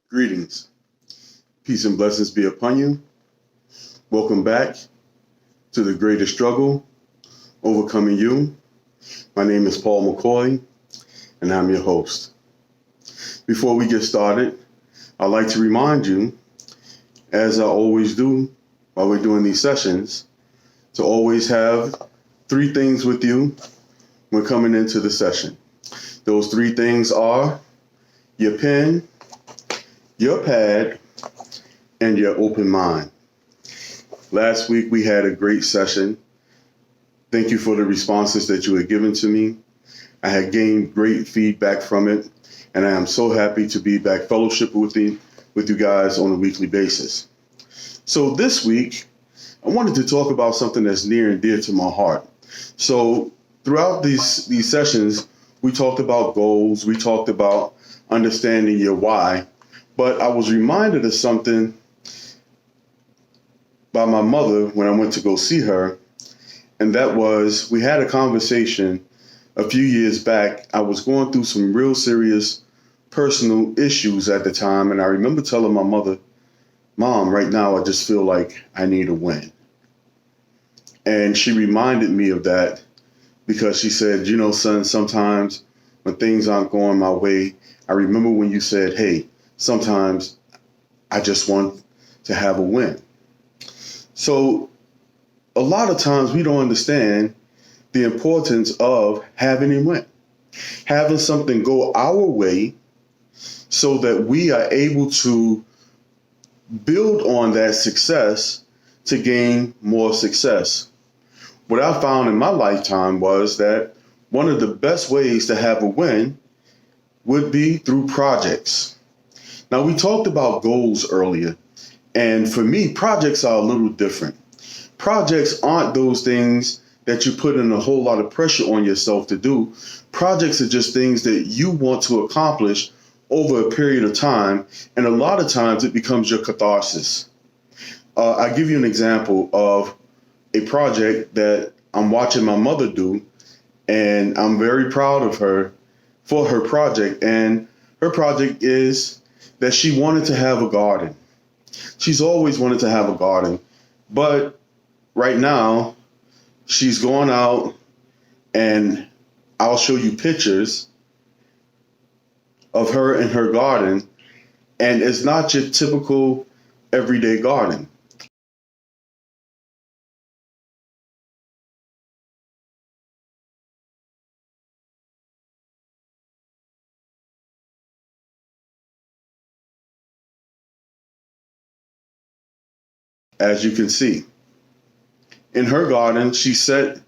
Greetings. Peace and blessings be upon you. Welcome back to The Greatest Struggle, Overcoming You. My name is Paul McCoy, and I'm your host. Before we get started, I'd like to remind you, as I always do while we're doing these sessions, to always have 3 things with you when coming into the session. Those 3 things are your pen, your pad, and your open mind. Last week we had a great session. Thank you for the responses that you had given to me. I had gained great feedback from it, and I am so happy to be back fellowship with you guys on a weekly basis. So this week, I wanted to talk about something that's near and dear to my heart. So throughout these sessions, we talked about goals, we talked about understanding your why, but I was reminded of something by my mother when I went to go see her, and that was, we had a conversation a few years back. I was going through some real serious personal issues at the time, and I remember telling my mother, "Mom, right now I just feel like I need a win." And she reminded me of that because she said, "You know, son, sometimes when things aren't going my way, I remember when you said, hey, sometimes I just want to have a win." So a lot of times we don't understand the importance of having a win, having something go our way so that we are able to build on that success to gain more success. What I found in my lifetime was that one of the best ways to have a win would be through projects. Now, we talked about goals earlier, and for me, projects are a little different. Projects aren't those things that you put in a whole lot of pressure on yourself to do. Projects are just things that you want to accomplish over a period of time, and a lot of times it becomes your catharsis. I'll give you an example of a project that I'm watching my mother do, and I'm very proud of her for her project. And her project is that she wanted to have a garden. She's always wanted to have a garden, but right now she's going out, and I'll show you pictures of her in her garden, and it's not your typical everyday garden. As you can see, in her garden, she set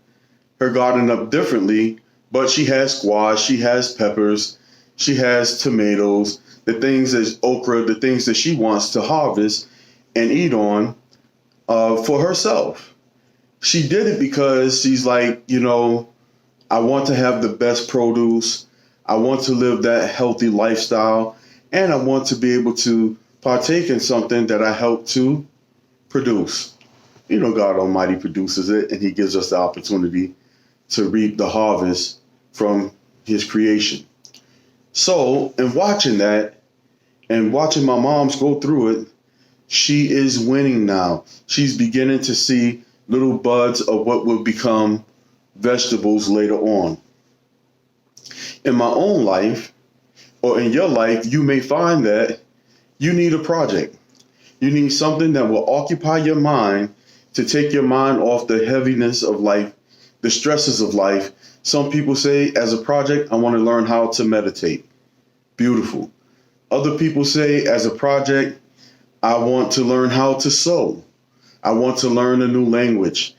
her garden up differently, but she has squash, she has peppers, she has tomatoes, the things that okra, the things that she wants to harvest and eat on for herself. She did it because she's like, I want to have the best produce. I want to live that healthy lifestyle, and I want to be able to partake in something that I help to produce. God Almighty produces it, and He gives us the opportunity to reap the harvest from His creation. So, in watching that and watching my moms go through it, she is winning now. She's beginning to see little buds of what will become vegetables later on. In my own life, or in your life, you may find that you need a project. You need something that will occupy your mind to take your mind off the heaviness of life, the stresses of life. Some people say, as a project, I want to learn how to meditate. Beautiful. Other people say, as a project, I want to learn how to sew. I want to learn a new language.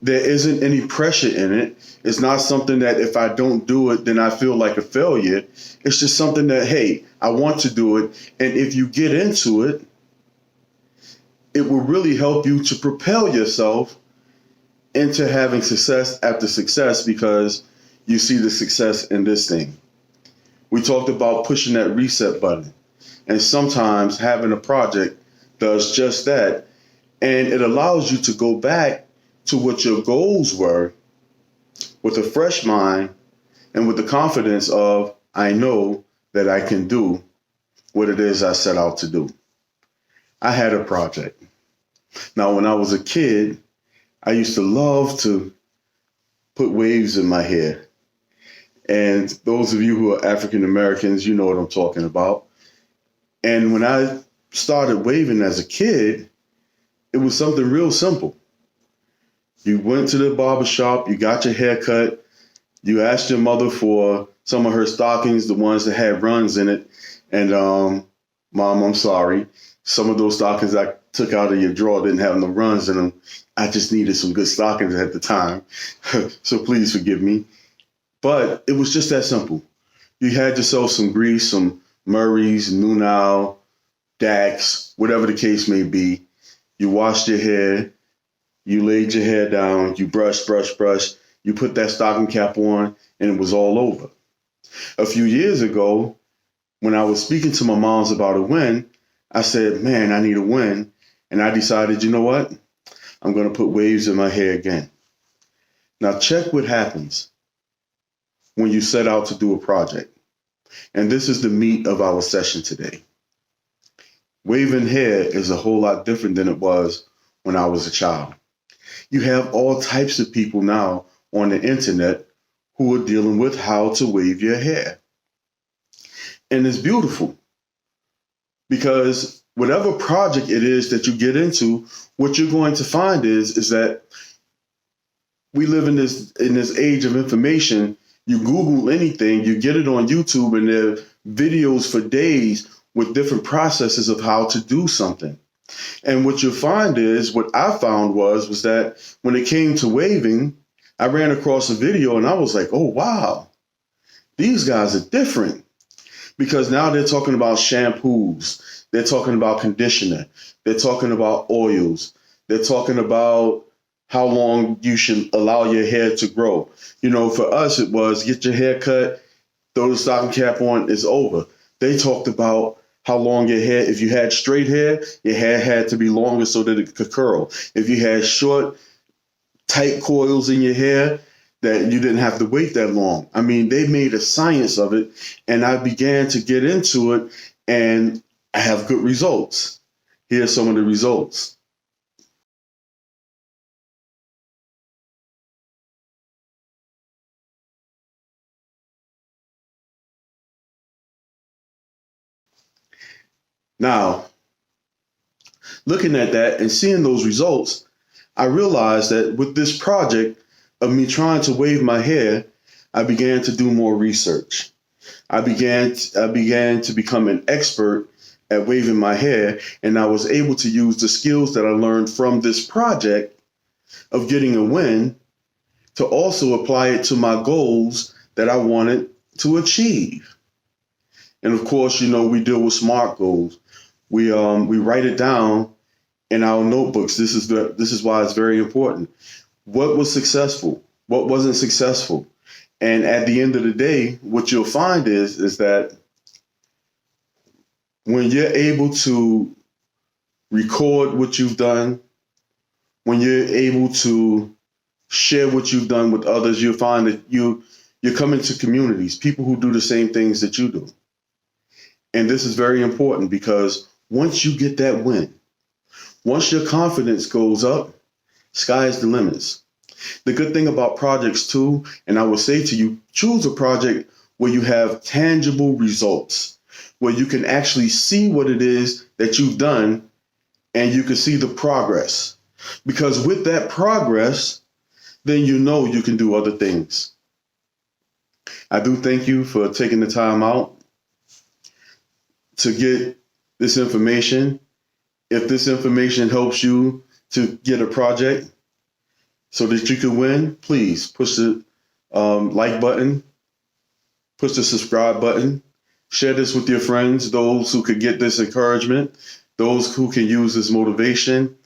There isn't any pressure in it. It's not something that if I don't do it, then I feel like a failure. It's just something that, hey, I want to do it. And if you get into it, it will really help you to propel yourself into having success after success because you see the success in this thing. We talked about pushing that reset button, and sometimes having a project does just that, and it allows you to go back to what your goals were with a fresh mind and with the confidence of, I know that I can do what it is I set out to do. I had a project. Now, when I was a kid, I used to love to put waves in my hair. And those of you who are African Americans, you know what I'm talking about. And when I started waving as a kid, it was something real simple. You went to the barber shop, you got your hair cut, you asked your mother for some of her stockings, the ones that had runs in it. And Mom, I'm sorry. Some of those stockings I took out of your drawer didn't have no runs in them. I just needed some good stockings at the time. So please forgive me. But it was just that simple. You had yourself some grease, some Murray's, Nunal, Dax, whatever the case may be. You washed your hair. You laid your hair down. You brushed. You put that stocking cap on, and it was all over. A few years ago, when I was speaking to my moms about a win, I said, man, I need a win. And I decided, you know what? I'm going to put waves in my hair again. Now, check what happens when you set out to do a project. And this is the meat of our session today. Waving hair is a whole lot different than it was when I was a child. You have all types of people now on the internet who are dealing with how to wave your hair. And it's beautiful because whatever project it is that you get into, what you're going to find is that we live in this age of information. You Google anything, you get it on YouTube, and there are videos for days with different processes of how to do something. And what you'll find is, what I found was that when it came to waving, I ran across a video and I was like, oh, wow, these guys are different. Because now they're talking about shampoos, they're talking about conditioner, they're talking about oils, they're talking about how long you should allow your hair to grow. You know, for us, it was get your hair cut, throw the stocking cap on, it's over. They talked about how long your hair, if you had straight hair, your hair had to be longer so that it could curl. If you had short, tight coils in your hair, that you didn't have to wait that long. I mean, they made a science of it, and I began to get into it, and I have good results. Here's some of the results. Now, looking at that and seeing those results, I realized that with this project of me trying to wave my hair, I began to do more research. I began to become an expert at waving my hair, and I was able to use the skills that I learned from this project of getting a win to also apply it to my goals that I wanted to achieve. And of course, you know, we deal with SMART goals. We write it down in our notebooks. This is why it's very important. What was successful? What wasn't successful? And at the end of the day, what you'll find is that when you're able to record what you've done, when you're able to share what you've done with others, you'll find that you're coming to communities, people who do the same things that you do. And this is very important because once you get that win, once your confidence goes up, sky's the limits. The good thing about projects too, and I will say to you, choose a project where you have tangible results, where you can actually see what it is that you've done and you can see the progress. Because with that progress, then you know you can do other things. I do thank you for taking the time out to get this information. If this information helps you to get a project so that you can win, please push the like button, push the subscribe button, share this with your friends, those who could get this encouragement, those who can use this motivation.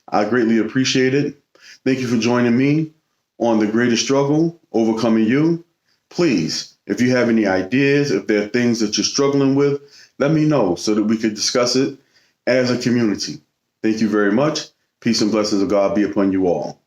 I greatly appreciate it. Thank you for joining me on The Greatest Struggle, Overcoming You. Please, if you have any ideas, if there are things that you're struggling with, let me know so that we could discuss it as a community. Thank you very much. Peace and blessings of God be upon you all.